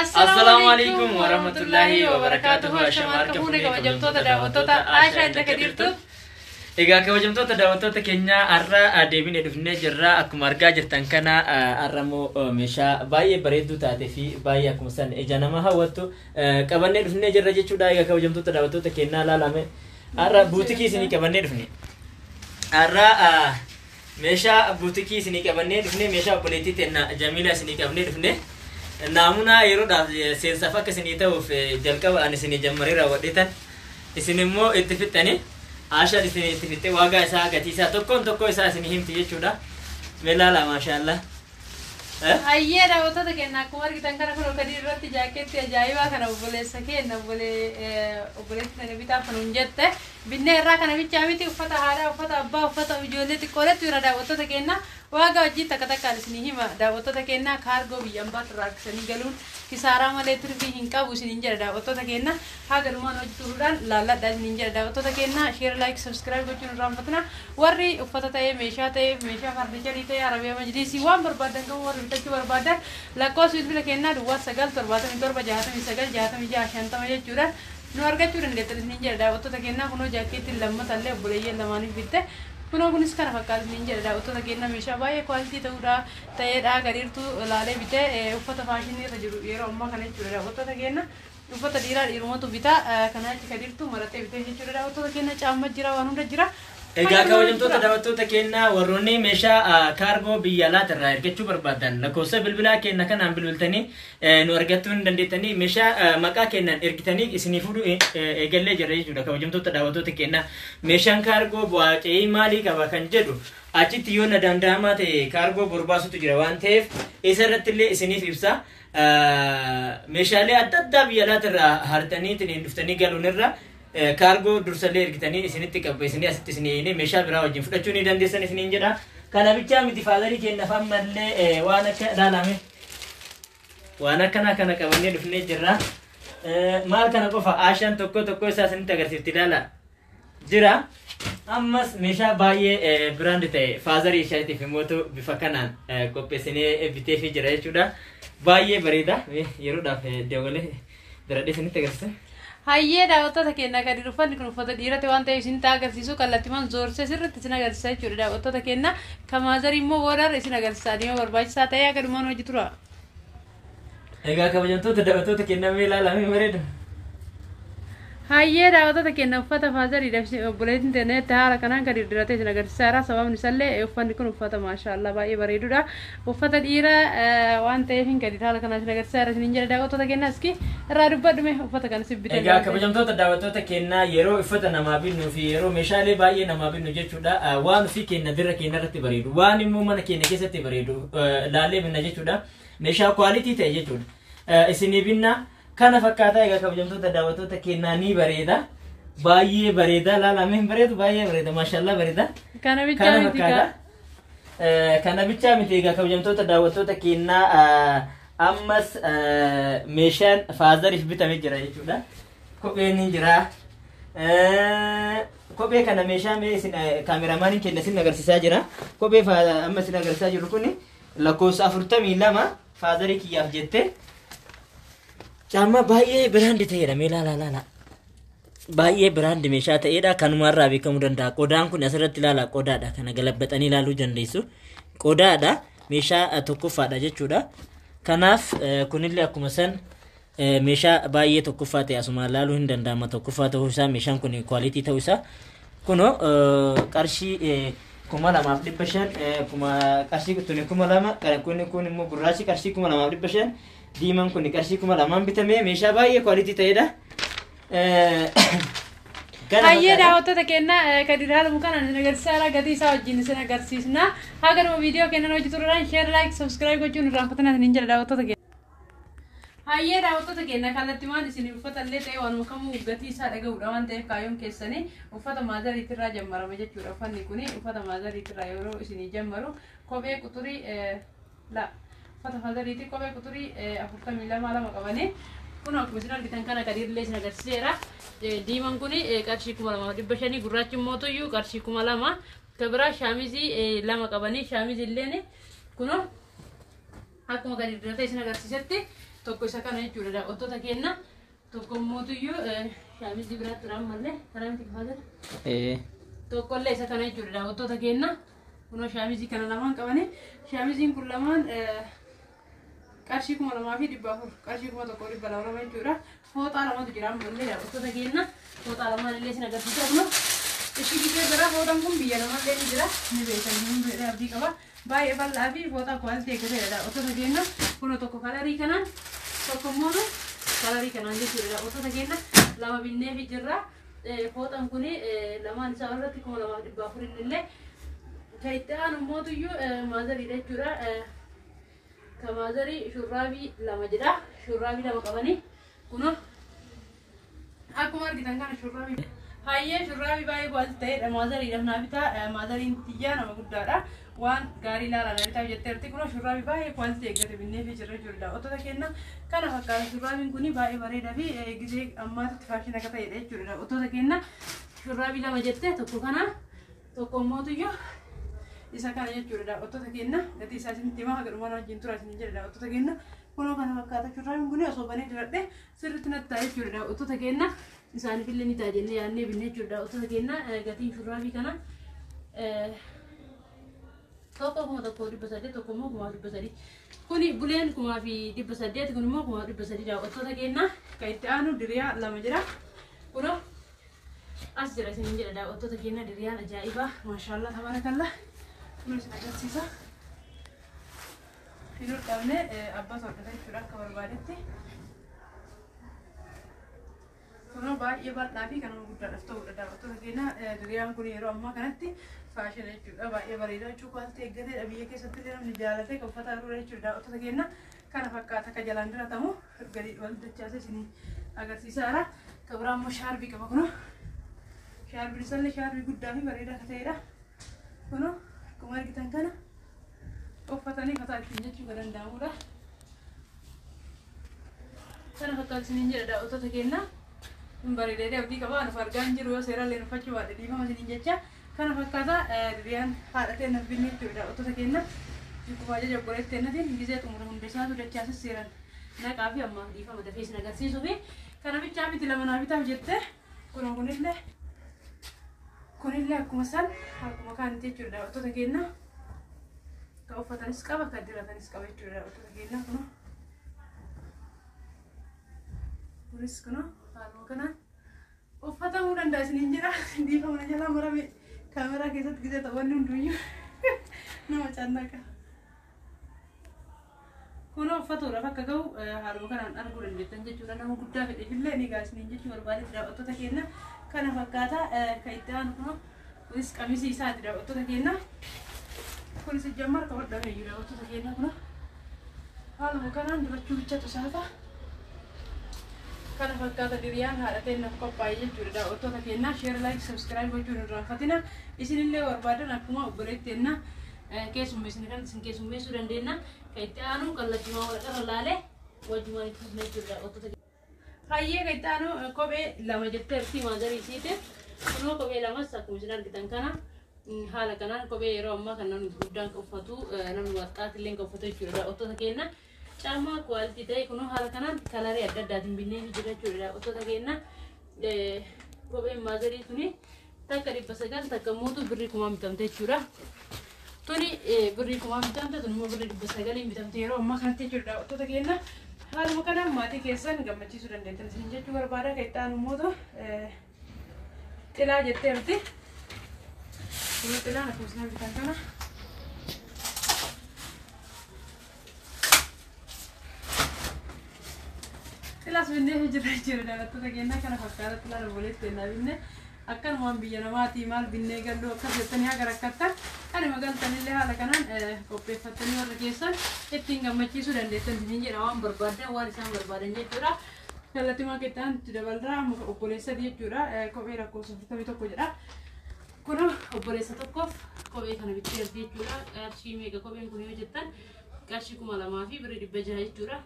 السلام عليكم ورحمة الله وبركاته. شمار كفوني كوجمتو تداوتو تا عاشا إنك ديرتو. إذا كوجمتو تداوتو تكينيا أرى أديبين إدفنة جرا أكو مرجع جرتان كنا أرمو مشا باي بريدو تاتي في باي أكو مثلا إجانا ما هوتو كبرنا إدفنة جرا جتشو دا إذا كوجمتو تداوتو تكينيا لا لامه أرى بوتكي سني كبرنا إدفنة أرى مشا بوتكي سني كبرنا إدفنة مشا بوليتي تنا جميلة سني كبرنا إدفنة نامونا يرودا سينسافا كسنيتا وفي جلكا وأنا سني جمريرا وديتا إسنمو اتفتني عشان إسني اتفتة واقع ساعة كتيسا تكون إسا سنهم تيجي شودا ملا لا ما شاء الله أيه را وتا تكنا كمار kita kan kalau kadir rati jaket ya jaiwa kan boleh sakit na boleh nebita penunjat teh binne ra kan bicara miti ufata hara ufata abba ufata ujole ti koret ura da wata takena waga ji takata kali sini hima da wata takena kargo biyambat rak sini galun kisara male turbi hinka busi ninja da wata takena hagar man ojuran lala da ninja da wata takena share like subscribe gocun rampatna warri ufata taye mesha furniture taye arabiya majlisi wan berbadan kamu warri taki berbadan lakos itu lekena dua sagal terbatan itu berbajahat sagal jahat mija shanta maja curah nuarga curah nggak terus ninja da wata takena kuno jaket lamma talle boleh ya lamani bitte kuno kunis kan fakal ninja da wata takena mesha baye quality tu udah taye da garir tu lale bitte ufata fashion ni rajuru yero amma kan curah da wata takena ufata dira irumo tu bita kana garir tu marate bitte curah da wata takena chamma jira wanunda jira إذا كوجمتو تداوتو تكينا وروني مشا كارغو بيالات الراير كتشو بربادن لكوسة بالبلا كينا كان عم بالبلتني نورجتون دندتني مشا مكا كينا إركتني إسنيفودو إيجلة جري جودا كوجمتو تداوتو تكينا مشان كارغو بواكي مالي كوا كنجدو أجي تيو ندنداما تي كارغو برباسو تجروان تيف إسرت اللي إسنيف إبسا مشا لي أتدا بيالات الرا هرتني تنين دفتني قالوا نرا كارغو درسلي إركتني إسنيتي كبّي إسني أسيت إسنيني مشا براو جيم فلتشوني دندسن إسنين جدا كنا بيتشا متفادري كنا فهم ملء وانا كدالامي وانا كنا كبني دفني جرا مال كنا كوفا عشان تكو إساسن تغرسي تدالا جرا أمس مشا باي براند تي فازري شايتي في موتو بفكانان كوبي سني بيتي في جرا يشودا باي بريدا يرودا في دولة درادي سني تغرسي هاي دا وتا تكنا كادي رفان كن فتا ديرة توان تي سنتا غرسيسو كلاتيمان زور سے سر تسنا غرسا چوري دا وتا تكنا كمازري مو ورر اسنا غرسا ديما برباج ساتا يا كدمان وجترا ايغا كبجنتو تدوتو تكنا ميلا لامي مريد هاي دا وتا تكنا فتا فازري دفسي بولين تنه تار كنان كادي ديرة اسنا غرسا را سبب نسله وفان كن فتا ما شاء الله باي بريدو دا وفتا ديرة وان تي فين كادي تار كنان اسنا غرسا را نينجا دا وتا تكنا اسكي راربد مه وفتا كان سبيت ايغا كبجنتو تدوتو تكنا يرو فتا نما بينو في يرو مشالي باي نما بينو جچودا وان في كنا ديرة كنا رتي بريدو وان مو من كنا كيستي بريدو لالي من جچودا مشا كواليتي تي جچود اسني بينا كان فكاتا ايغا كبجنتو تدوتو تكنا ني بريدا باي بريدا لا لا من بريدو باي بريدا ما شاء الله بريدا كان بيتشا كان بيتشا متيغا كبجنتو تدوتو تكنا أمس ميشان فازر يثبت مجرى يجودا كوبي نجرا كوبي كان ميشان ميسين كاميرامان كنا سين نجار ساجرا كوبي أمس نجار ساجرو كوني لكوس أفرتا ميلا ما فازر كياف جته جاما باي براند تيرا ميلا لا باي براند ميشا تيرا كانوا مرة بيكم رندا كودان كنا سرت لا كودا دا كنا غلبت أني لالو جنديسو كودا دا ميشا توكوفا دا جتشودا كناف كونيلي أكو مثلا ميشا باي توكوفاتي أسمع لالو هندن دام توكوفاته هوسا ميشان كوني كواليتي توسا كونو كارشي كوما لما أفدي بشان كوما كارشي كتوني كوما لما كوني مو براشي كارشي كوما لما أفدي بشان ديمان كوني كارشي كوما لما بيتمي ميشا باي كواليتي تيدا هاي دا وتا تكنا كدي هذا مكان نجر سارا قدي ساو جنس نجر سيسنا هاگر مو فيديو كنا نوجي توران شير لايك سبسكرايب كوچون رافتنا نينجا دا وتا تكنا هاي دا وتا تكنا كالتيمان سيني وفتا لته وان مكمو غتي سارا غودوان ته كايوم كيسني وفتا مازر يترا جمرا مجا چورا فني كوني وفتا مازر يترا يورو سيني جمرو كوبي كوتوري لا فتا فالر يتي كوبي كوتوري افتا ميلا مالا مكباني كنا كمسنا kita kana kadir les nagar sera diman kuni karshi kumalama dibbashani gurrachi moto yu karshi kumalama kabra shamizi lama kabani shamizi lene kuno hakuma kadir data isna gar sisatti tokko isa kana jechuudha daawwattoota keenya. Tokko mootuyyuu shaamizii biraatti turaan mallee karaa miti fayyada. Tokkollee isa kana jechuudha daawwattoota keenya. Kunoo shaamizii kana lamaan qabanii shaamiziin kun lamaan qarshii 2,400 qarshii 1,200 jechuudha. Fooxaa lamatu jira ammallee daawwattoota keenya. Fooxaa lamaan illee isin agarsiisaa kunoo. Ishi gisee bira fooxaan kun biyya namallee ni jira. Ni beekanii hundee abdii qaba. Baay'ee bal'aa fi fooxaa kwaaltii eeggateedha daawwattoota keenya. Kunoo tokko kalarii kanaan tokko immoo kalarii kanaan jechuudha daawwattoota keenya. Lama binnee fi jirra. Fooxaan kun lamaan isaa irratti 2,400 illee kaitaan mootuyyuu maazariidha jechuudha. Ka maazarii shurraabii lama jedha. Shurraabii lama qabanii kunoo akkuma argitan kana shurraabii hayyee shurraabii baay'ee kwaaltii ta'edha. Maazariidhaaf naa bitaa. Maazariin tiyyaa nama guddaadha. Waan gaarii ilaalaa bitaaf jetteerti kunoo shurraabii baay'ee kwaaltii eeggate binnee fi jirra jechuudha daawwattoota keenya. Kana fakkaata shurraabiin kun baay'ee bareedaa fi gisee ammaatti faashina akka ta'edha jechuudha daawwattoota keenya. Shurraabii lama jettee tokko kana tokko mootuyyuu isa kana jechuudha daawwattoota keenya. Gatii isaa isinitti himaa gadhumaan wajjin tura isin jedha daawwattoota keenya. Kunoo kana fakkaata shurraabiin kun osoo banee diradhe sirriitti natti ta'a jechuudha daawwattoota keenya. Isaaniif illee ni ta'a jennee yaadnee binnee jechuudha daawwattoota keenya. Gatiin shurraabii kana tokko 1,300 tokko immoo 1,300. Kuni buleen 1,800 kun immoo 1,300 daawwattoota keenya. Kan itti aanu diriyaa lama jira. Kunoo as jira isin jedha daawwattoota keenya. Diriyaan ajaa'ibaa maashaallah tabarakallah. Kunoo isin agarsiisa. Hin hodhamne abbaa soddata jechuudha akka barbaadetti. Kunoo baay'ee bal'aa fi kanuma guddaadhaaf ta'udha daawwattoota keenya. Diriyaan kun yeroo ammaa kanatti faashina jechuudha. Baay'ee bareedaa jechuudha. Kwaaltii eeggateedha. Biyya keessatti illee namni jaalatee kan uffata irra jechuudha daawwattoota keenya. Kana fakkaata akka jalaan diratamu gadi wal dachaasee isin agarsiisaara. Kan biraa immoo shaarbii qaba kunoo. Shaarbiin isallee shaarbii guddaa fi bareedaa akka ta'edha. Kunoo akkuma argitan kana uffatanii fataa ittiin jechuu kan danda'amudha. Kana fakkaata isiniin jedha daawwattoota keenya. Bareedee abdii qaba. Anuuf argaa hin jiru yoo seeraallee uffachuu baadhe dhiifama isiniin jecha. Kana fakkaata diriyaan haadhatee naaf binnee jechuudha daawwattoota keenya. Akkuma ajaja obboleetti kennatiin gisee xumura hundeessaatu dachaasas seeran naqaa fi ammaaf dhiifama dafee isin agarsiisuu fi kana bichaa miti lama naa bitaaf jette kunoo kunillee akkuma san akkuma kaanitti jechuudha daawwattoota keenya. Kan uffatanis qaba kan diratanis qaba jechuudha daawwattoota keenya kunoo. Kunis kunoo haaluma kanaan uffatamuu danda'a isiniin jedha. Dhiifama na jalaa marame kaameraa keessatti gisee taphanni hunduyyuu nama cannaqa. Kunoo uffatuudhaaf akka ga'u haaluma kanaan arguu dandeettan jechuudha. Nama guddaa fedheefillee ni gaasiniin jechuu barbaadetti daawwattoota keenya. Kana fakkaata kan itti aanu kunoo kunis qamisii isaati daawwattoota keenya. Kunis ijjammar kan hodhamee jiru daawwattoota keenya kunoo. Haaluma kanaan dibachuu bichatu isaata. Kana fakkaata diriyaan haadhateen naaf qophaa'ee jechuudha daawwattoota keenya. Share, like, subscribe gochuun hin irraanfatina. Isinillee barbaadan akkuma obboleetti jenna keessummeessine kan isin keessummeessuu dandeenya. Kan itti aanu kallattiimaa walaqarra laalee wajjumaan itti fufne jechuudha daawwattoota keenya. Hayyee kan itti aanu kophee lama jetteerti maazarii isiite. Kunoo kophee lamas akkuma isin argitan kana haala kanaan kophee yeroo ammaa kan namni guddaan kan uffatu namni waxxaati illee kan uffatu jechuudha daawwattoota keenya. Caammaa kwaaltii ta'e kunoo haala kanaan kalarii adda addaatiin binnee jira jechuudha daawwattoota keenya. Kopheen maazarii tuni takka 900 takka mootu birrii 1,000 bitamte jechuudha. Tuni birrii 1,000 bitamte tuni immoo birrii 900 bitamte yeroo ammaa kanatti jechuudha daawwattoota keenya. Haaluma kanaan maatii keessan gammachiisuu dandeettan isin jechuu barbaada. Kan itti aanu immoo xilaa jetteerti. Kunoo xilaan akkuma isin argitan kana. Xilaas binnee jira jechuudha daawwattoota keenya. Kana fakkaata xilaan obboleetti kennaa binne akkanumaan biyya namaatii maal binnee galluu akkas jettanii haga rakkattan kan magaltanillee haala kanaan qopheeffattanii warra keessan ittiin gammachiisuu dandeettan isin jedha waan barbaadan waan isaan barbaadan jechuudha. Kallattiimaa keessatti itti dabalraa muka obboleessati jechuudha. Kophee lakkoofsa 41 jedha. Kunoo obboleessa tokkoof kophee kana bitteerti jechuudha. Qarshii meeqa kopheen kun yoo jettan qarshii 2,000 fi birrii 600 jechuudha.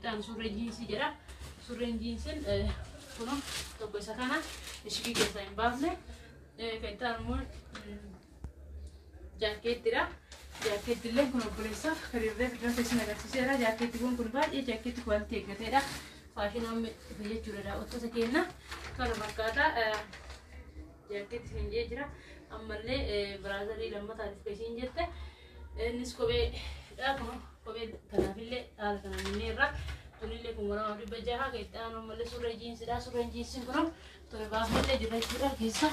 Kan surree jiinsii jedha. Surreen jiinsiin kunoo tokko isa kana ishii keessaa hin baafne. Kan immoo jaakeettidha. jaakeetti illee kun obboleessaaf kariirree fidurata isin agarsiiseera. Jaakeettiiwwan kun baay'ee jaakeetti kwaaltii eeggateedha. Faashinaan jechuudha daawwattoota keenya kana fakkaata. Jaakeetti isin jee jira. Ammallee biraazarii lammataatiif isin jette. Innis kopheedha kun kophee kanaafillee haala kanaan minneerra. Kunillee kun waraana dhibba jaha keessatti ammallee surree jiinsidha. Surreen jiinsiin kun torbaafillee jira jechuudha keessa.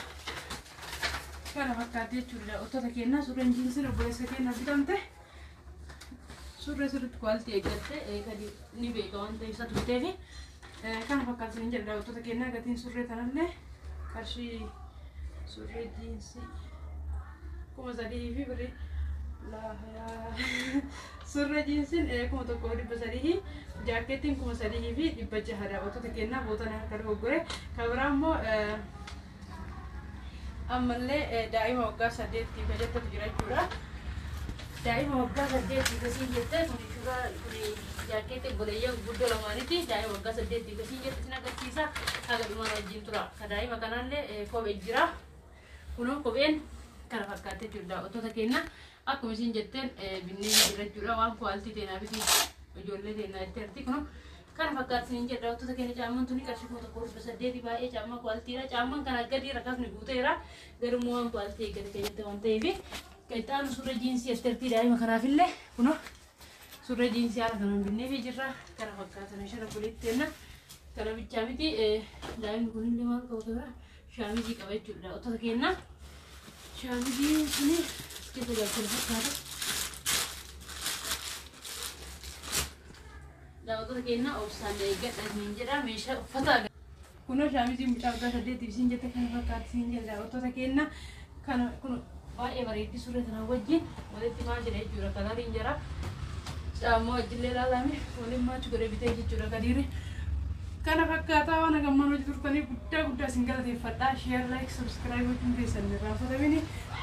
Kana fakkaata jechuudha ottoota keenya surreen jiinsiin obboleessa keenya bitamte. Surree sirriitti kwaaltii eeggatte kan ni beeka waan ta'eef isa turteefi. Kana fakkaata isin jedha ottoota keenya gatiin surree kanallee qarshii surree jiinsii 3,000 surree jiinsiin 1,300 jaakeettiin 3,600 ottoota keenya bootana harka dogoggore kan biraa immoo ammallee daa'ima waggaa 8 fayyadatu jira jechuudha. Daa'ima waggaa 8 kasiin jettee kun suuraa kun jaakeetti boleeyyaa guddoo lamaanitti daa'ima waggaa 8 kasiin jettee sin agarsiisa. Haga dhumaan wajjin tura. Ka daa'ima kanallee kophee jira. Kunoo kopheen kana fakkaate jechuudha ottoota keenya. Akkuma isin jetteen binneen jira jechuudha waan kwaaltii teenaa biti ijoollee teenaa jetteerti kun kana fakkaata isin jedha ottoota keenya caammaan tuni qarshii 1,800 baay'ee caammaa kwaaltiidha. Caammaan kana gadi rakasni guuteera garuu waan kwaaltii eeggate keenyatti waan ta'eef qixxaanu surree jiinsii esteertii daa'ima kanaafillee kun surree jiinsii haala kanaan binneefii jirra. Kana fakkaata meeshaa dabaleetti kenna kana bichaa miti daa'imni kunillee maal qabu shaamizii qaba jechuudha ottoota keenya. Shaamizii kuni kita jalan fakkaata. Daawwattoota keenya obsaan eeggadha isin jedha meeshaa uffata kun shaamizii mucaa waggaa 8 isin jette kana fakkaata isin jedha daawwattoota keenya kana kun baay'ee bareeddi surree kana wajjin walitti maal jedha jechuudha kanaaliin jira caammaa wajjillee ilaalame waliin maachi godhee bitee jechuudha gadiirri kana fakkaata waan gammaan hojii turtanii guddaa isin galateeffadha. Share, like, subscribe gochuun keessan irraanfatamini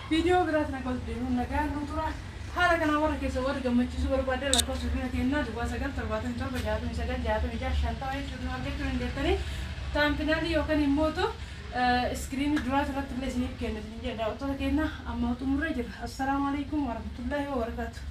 video biraatti nagaan deemuun nagaan nu tura. Haala kanaa warra keessa warra gammachiisuu barbaaddan lakkoofsa suuraa kennaa 9,777,656 jechuudha argachuu dandeettanii taampinaalii yookaan immoo iskiriinii duraa irratti illee isiniif kenna jedha ottoota keenya amma xumurree jira. Assalaamu alaikum warahmatullahi wabarakatuh.